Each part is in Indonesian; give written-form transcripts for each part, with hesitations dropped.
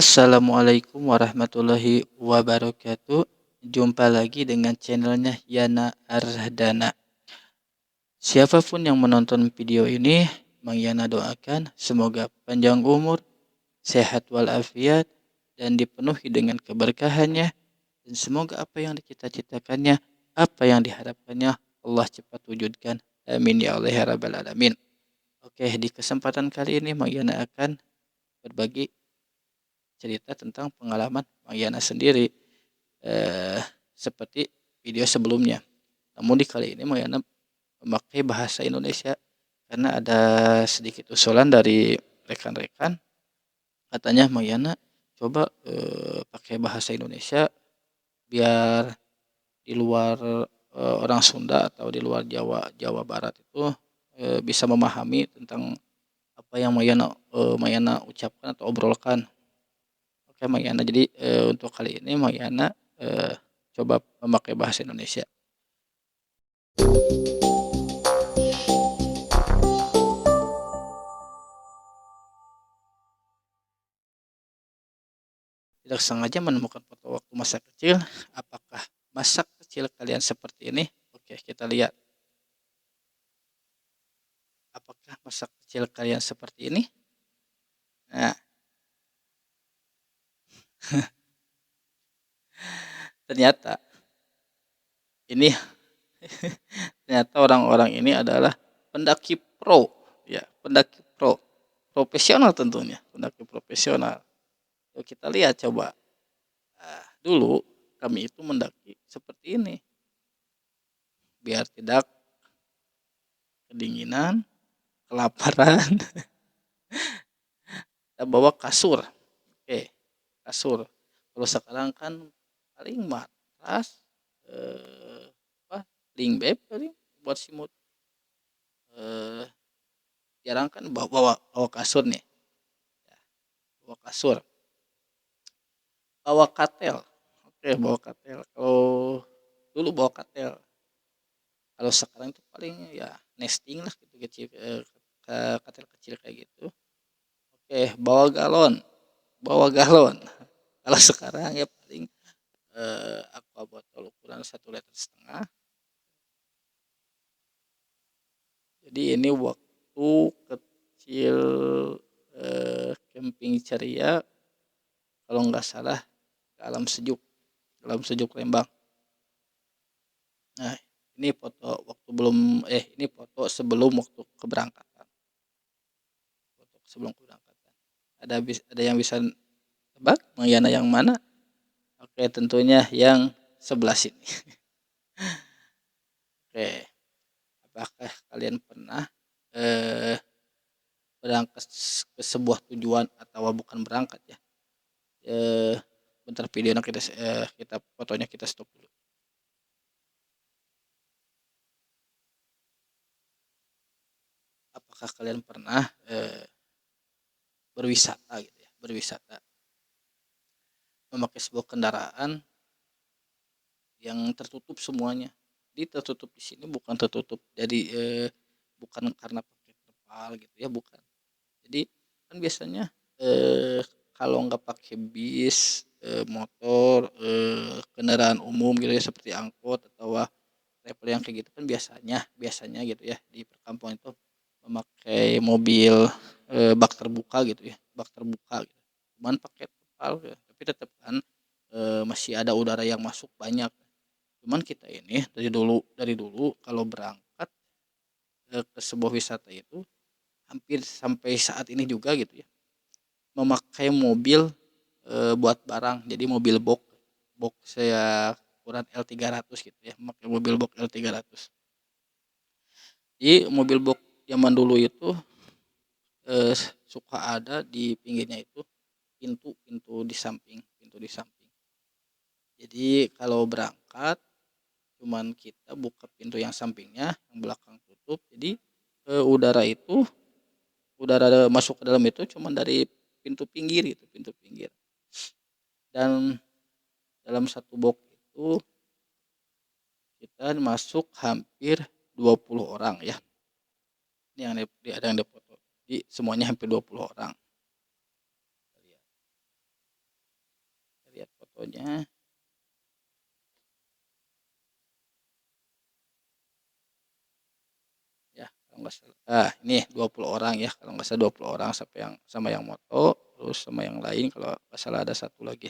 Assalamualaikum warahmatullahi wabarakatuh. Jumpa lagi dengan channelnya Yana Ardana. Siapapun yang menonton video ini, Mang Yana doakan semoga panjang umur, sehat walafiat, dan dipenuhi dengan keberkahannya. Dan semoga apa yang dicita-citakannya, apa yang diharapkannya, Allah cepat wujudkan. Amin ya Allah ya Rabbal Alamin. Oke, di kesempatan kali ini Mang Yana akan berbagi cerita tentang pengalaman Mang Yana sendiri seperti video sebelumnya. Namun di kali ini Mang Yana memakai bahasa Indonesia karena ada sedikit usulan dari rekan-rekan, katanya Mang Yana coba pakai bahasa Indonesia biar di luar orang Sunda atau di luar Jawa Barat itu bisa memahami tentang apa yang Mang Yana ucapkan atau obrolkan. Oke Mang Yana, jadi untuk kali ini Mang Yana coba memakai bahasa Indonesia. Tidak sengaja menemukan foto waktu masa kecil. Apakah masa kecil kalian seperti ini? Oke, kita lihat. Apakah masa kecil kalian seperti ini? Nah, ternyata ini ternyata orang-orang ini adalah pendaki pro, ya, pendaki pro, profesional tentunya, pendaki profesional. Yuk kita lihat coba. Dulu kami itu mendaki seperti ini, biar tidak kedinginan, kelaparan, kita bawa kasur. Oke, kasur. Kalau sekarang kan paling matras, apa, link bed paling buat simut. Jarang kan bawa kasur nih, ya, bawa kasur, bawa katel. Oke, bawa katel. Kalau dulu bawa katel, kalau sekarang itu paling ya nesting lah gitu kecil, katel kecil kayak gitu. Oke, bawa galon, bawa galon. Kalau sekarang ya paling aqua botol ukuran 1,5 liter. Jadi ini waktu kecil camping ceria, kalau nggak salah ke alam sejuk Lembang. Nah, ini foto waktu ini foto sebelum waktu keberangkatan. Foto sebelum keberangkatan. Ada yang bisa tebak Mang Yana yang mana? Oke, tentunya yang sebelah sini. Oke, apakah kalian pernah berangkat ke sebuah tujuan, atau bukan berangkat ya? Bentar, videonya kita fotonya kita stop dulu. Apakah kalian pernah berwisata gitu ya, berwisata memakai sebuah kendaraan yang tertutup semuanya? Di tertutup di sini bukan tertutup jadi bukan karena pakai terpal gitu ya, bukan. Jadi kan biasanya kalau nggak pakai bis, motor, kendaraan umum gitu ya, seperti angkot atau travel yang kayak gitu kan biasanya gitu ya, di perkampungan itu memakai mobil bak terbuka gitu ya, bak terbuka gitu. Cuman pakai terpal ya, tapi tetap kan masih ada udara yang masuk banyak. Cuman kita ini dari dulu kalau berangkat ke sebuah wisata itu hampir sampai saat ini juga gitu ya, memakai mobil buat barang. Jadi mobil box saya ukuran L300 gitu ya, memakai mobil box L300. Jadi mobil box zaman dulu itu eh, suka ada di pinggirnya itu pintu di samping. Jadi kalau berangkat cuman kita buka pintu yang sampingnya, yang belakang tutup. Jadi udara masuk ke dalam itu cuman dari pintu pinggir gitu, pintu pinggir. Dan dalam satu box itu kita masuk hampir 20 orang ya. Ini yang ada yang dipoto. Jadi semuanya hampir 20 orang. fotonya. Ya, kalau nggak salah. Ini 20 orang ya, kalau nggak salah 20 orang sama yang moto, terus sama yang lain kalau nggak salah ada satu lagi.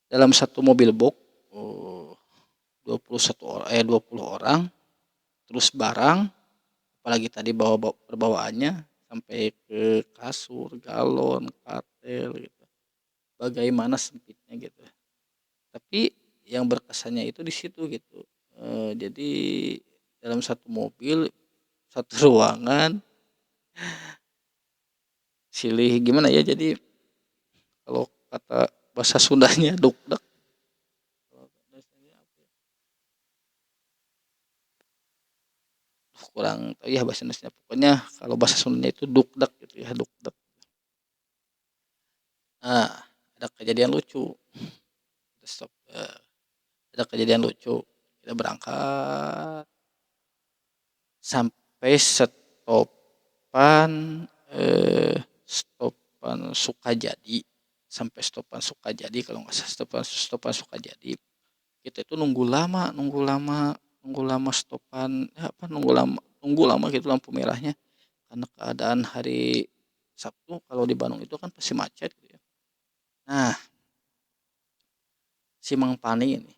Dalam satu mobil box, oh, 20 orang, terus barang, apalagi tadi perbawaannya sampai ke kasur, galon, katel gitu. Bagaimana sempitnya gitu. Tapi yang berkesannya itu di situ gitu. Jadi dalam satu mobil, satu ruangan, silih gimana ya, jadi kalau kata bahasa Sundanya dukdek. Kurang tahu ya bahasa Indonesia, pokoknya kalau bahasa Sundanya itu dukdek gitu ya, dukdek. Nah, ada kejadian lucu. Stop, ada kejadian lucu. Kita berangkat sampai stopan Sukajadi, sampai stopan Sukajadi kalau nggak salah, stopan Sukajadi. Kita itu nunggu lama stopan, apa, nunggu lama gitu lampu merahnya, karena keadaan hari Sabtu kalau di Bandung itu kan pasti macet gitu ya. Nah, si Mang Pani ini,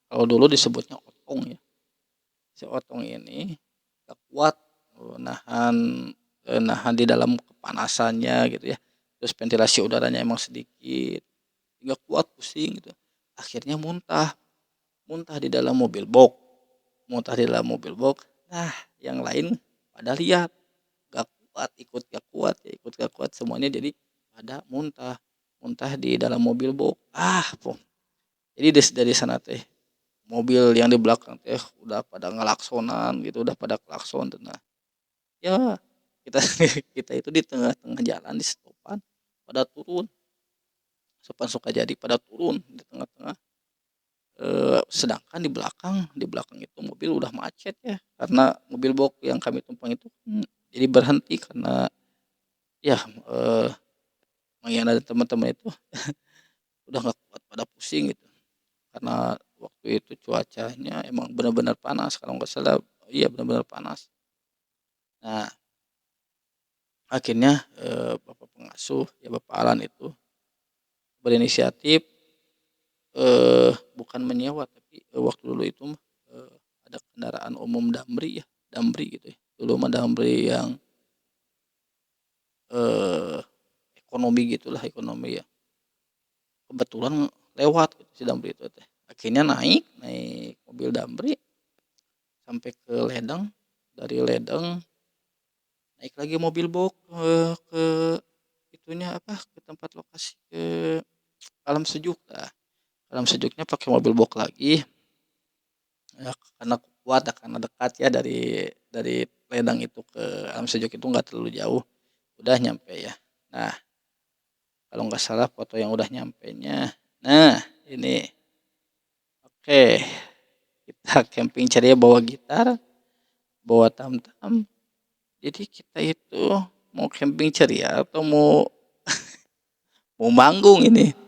kalau dulu disebutnya Otong ya, si Otong ini gak kuat, nahan nahan di dalam kepanasannya gitu ya, terus ventilasi udaranya emang sedikit, nggak kuat, pusing gitu, akhirnya muntah muntah di dalam mobil box, nah yang lain pada lihat, gak kuat, ikut gak kuat semuanya, jadi pada muntah muntah di dalam mobil box. Jadi dari sana teh mobil yang di belakang teh udah pada ngelaksonan gitu, udah pada klakson tuh. Nah, ya kita kita itu di tengah-tengah jalan di stopan pada turun, stopan Sukajadi pada turun di tengah-tengah. Sedangkan di belakang itu mobil udah macet ya, karena mobil box yang kami tumpang itu jadi berhenti karena ya, Mayana dan teman-teman itu udah nggak kuat, pada pusing gitu, karena waktu itu cuacanya emang benar-benar panas kalau nggak salah, iya benar-benar panas. Nah, akhirnya bapak pengasuh ya, Bapak Alan itu berinisiatif, bukan menyewa, tapi waktu dulu itu ada kendaraan umum Damri ya, Damri gitu ya. Dulu mah Damri yang eh, ekonomi gitulah, ekonomi ya. Kebetulan lewat gitu si Damri itu teh. Akhirnya naik naik mobil Damri sampai ke Ledeng, dari Ledeng naik lagi mobil box ke itunya apa, ke tempat lokasi, ke Alam Sejuk lah. Alam Sejuknya pakai mobil box lagi. Ya, karena kuat ya, karena dekat ya, dari Ledang itu ke Alam Sejuk itu nggak terlalu jauh, udah nyampe ya. Nah, kalau nggak salah foto yang udah nyampe nya, nah ini, oke, kita camping ceria bawa gitar, bawa tam-tam, jadi kita itu mau camping ceria atau mau mau manggung ini.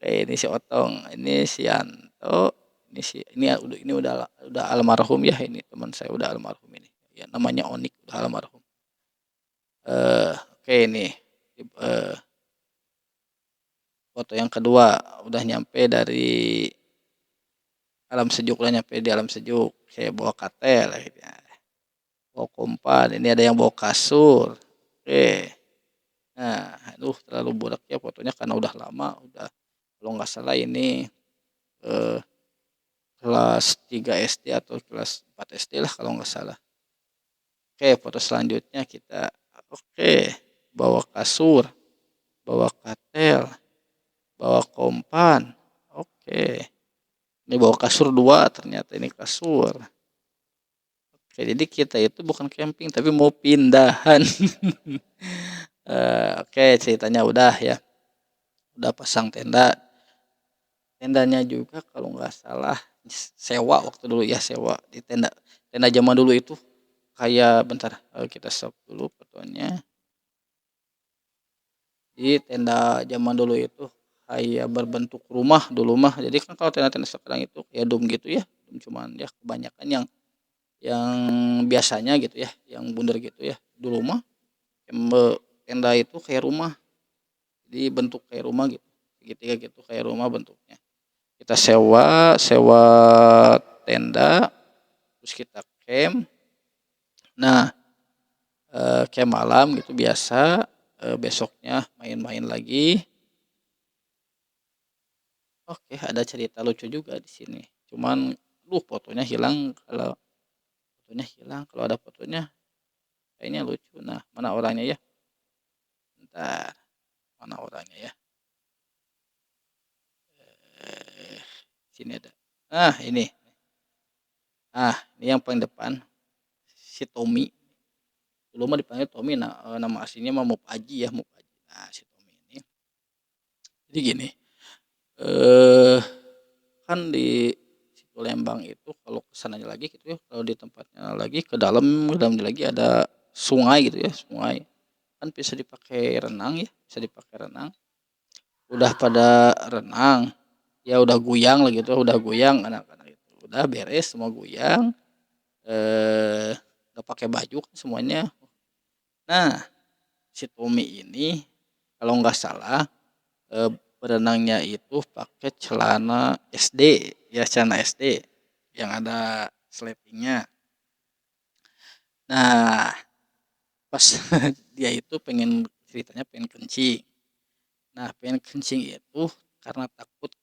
Ini si Otong, ini si Yanto, ini udah almarhum ya, ini teman saya udah almarhum ini. Ya namanya Onik, udah almarhum. Oke ini, eh, foto yang kedua udah nyampe dari Alam Sejuk, udah nyampe di Alam Sejuk. Saya bawa katel gitu ya. Bawa kompan, ini ada yang bawa kasur. Oke. Nah, aduh terlalu burak ya fotonya karena udah lama, udah kalau nggak salah ini eh, kelas 3 SD atau kelas 4 SD lah kalau nggak salah. Oke, foto selanjutnya kita, oke, bawa kasur, bawa katel, bawa kompan. Oke. Ini bawa kasur dua, ternyata ini kasur. Oke, jadi kita itu bukan camping tapi mau pindahan. Oke, ceritanya udah ya. Udah pasang tenda. Tendanya juga kalau nggak salah sewa waktu dulu ya, sewa di tenda. Tenda zaman dulu itu kayak, bentar, kita stop dulu fotonya. Di tenda zaman dulu itu kayak berbentuk rumah dulu mah. Jadi kan kalau tenda-tenda sekarang itu kayak dom gitu ya, dom cuman ya kebanyakan yang biasanya gitu ya, yang bundar gitu ya. Dulu mah tenda itu kayak rumah, jadi bentuk kayak rumah gitu, segitiga gitu kayak rumah bentuknya. Kita sewa sewa tenda, terus kita camp. Nah, camp malam gitu biasa, besoknya main-main lagi. Oke, ada cerita lucu juga di sini. Cuman, fotonya hilang. Kalau ada fotonya kayaknya lucu. Nah, mana orangnya ya? Bentar, mana orangnya ya? Eh, sini ada. Ah, ini. Ah, ini yang paling depan, si Tommy. Dulu mah dipanggil Tommy. Nah, nama aslinya mah Mupaji ya, Mupaji. Nah, si Tommy ini. Jadi gini, eh kan di situ Lembang itu kalau kesananya lagi gitu ya, kalau di tempatnya lagi ke dalam lagi ada sungai gitu ya, sungai. Kan bisa dipakai renang ya, bisa dipakai renang. Udah pada renang, ya udah guyang lah gitu, udah guyang anak-anak itu. Udah beres semua guyang, eh udah pakai baju kan semuanya. Nah, si Tommy ini kalau nggak salah eh, berenangnya itu pakai celana SD, ya celana SD yang ada sletingnya. Nah, pas dia itu ceritanya pengen kencing. Nah, pengen kencing itu karena takut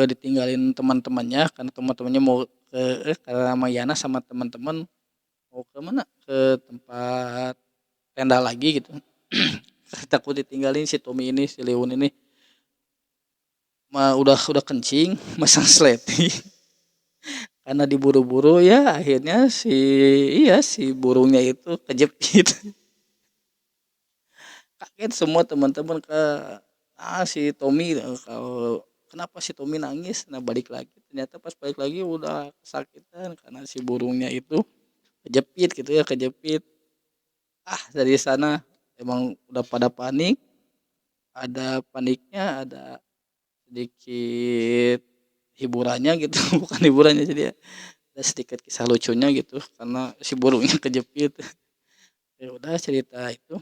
ditinggalin teman-temannya, karena teman-temannya mau karena Mayana sama teman-teman mau ke mana, ke tempat tenda lagi gitu. Takut ditinggalin si Tommy ini, si Leon ini mah udah kencing masang sleting. Karena diburu-buru ya akhirnya si burungnya itu kejepit. Kaget semua teman-teman si Tommy, kalau kenapa si Tommy nangis. Nah, balik lagi ternyata pas balik lagi udah kesakitan karena si burungnya itu kejepit gitu ya, kejepit. Dari sana emang udah pada panik, ada paniknya, ada sedikit hiburannya gitu. Bukan hiburannya, jadi ya ada sedikit kisah lucunya gitu karena si burungnya kejepit. Ya udah cerita itu,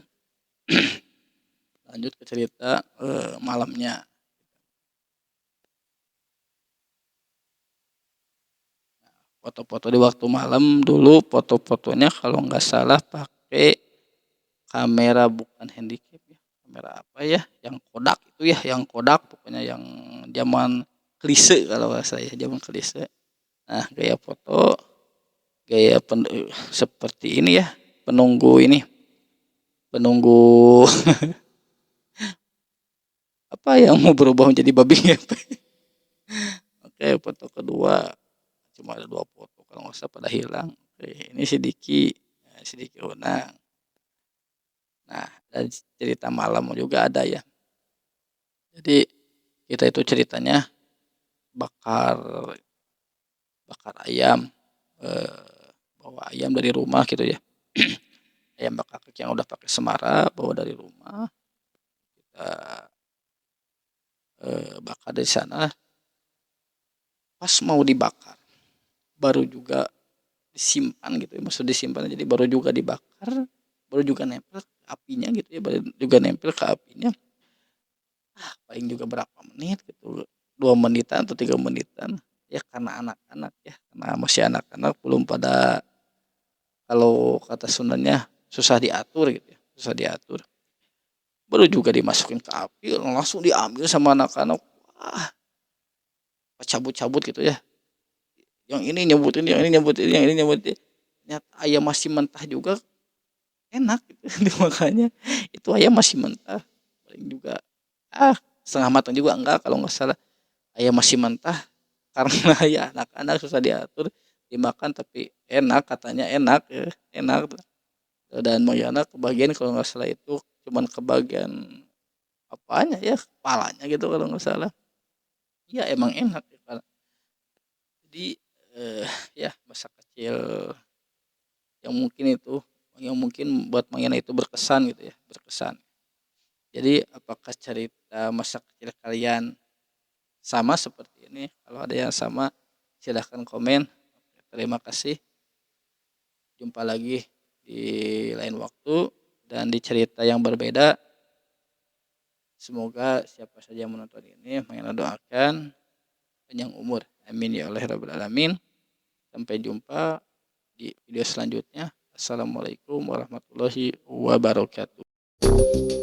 lanjut ke cerita malamnya. Foto-foto di waktu malam dulu, foto-fotonya kalau nggak salah pakai kamera bukan handicap ya, kamera apa ya, yang Kodak itu ya, yang Kodak pokoknya, yang zaman klise kalau nggak saya, zaman klise. Nah, gaya foto, seperti ini ya, penunggu ini, penunggu apa yang mau berubah menjadi babi ngepet. Oke, foto kedua cuma ada 2 foto kalau nggak salah pada hilang. Oke, ini si Diki, si Diki Unang. Nah, dan cerita malam juga ada ya. Jadi kita itu ceritanya bakar bakar ayam, bawa ayam dari rumah gitu ya. Ayam bakar yang udah pakai semara bawa dari rumah, kita bakar dari sana. Pas mau dibakar baru juga disimpan gitu ya, maksud disimpan jadi baru juga dibakar, baru juga nempel ke apinya gitu ya, baru juga nempel ke apinya. Paling juga berapa menit gitu, 2 menitan atau 3 menitan ya, karena anak-anak ya, karena masih anak-anak belum pada, kalau kata Sundanya susah diatur gitu ya, susah diatur. Baru juga dimasukin ke api langsung diambil sama anak-anak. Wah, cabut-cabut gitu ya, yang ini nyebutin, yang ini nyebutin, yang ini nyebutin. Ternyata ayam masih mentah juga enak gitu. Makanya itu ayam masih mentah, paling juga setengah matang juga enggak kalau nggak salah, ayam masih mentah. Karena ya anak-anak susah diatur, dimakan tapi enak, katanya enak ya, enak. Dan Mariana kebagian kalau nggak salah itu cuman kebagian apanya ya, kepalanya gitu kalau nggak salah. Iya emang enak ya, jadi ya masa kecil yang mungkin buat Mariana itu berkesan gitu ya, berkesan. Jadi apakah cerita masa kecil kalian sama seperti ini? Kalau ada yang sama, silahkan komen. Terima kasih. Jumpa lagi di lain waktu dan di cerita yang berbeda. Semoga siapa saja yang menonton ini mendoakan panjang umur. Amin ya Allah rabbal alamin. Sampai jumpa di video selanjutnya. Assalamualaikum warahmatullahi wabarakatuh.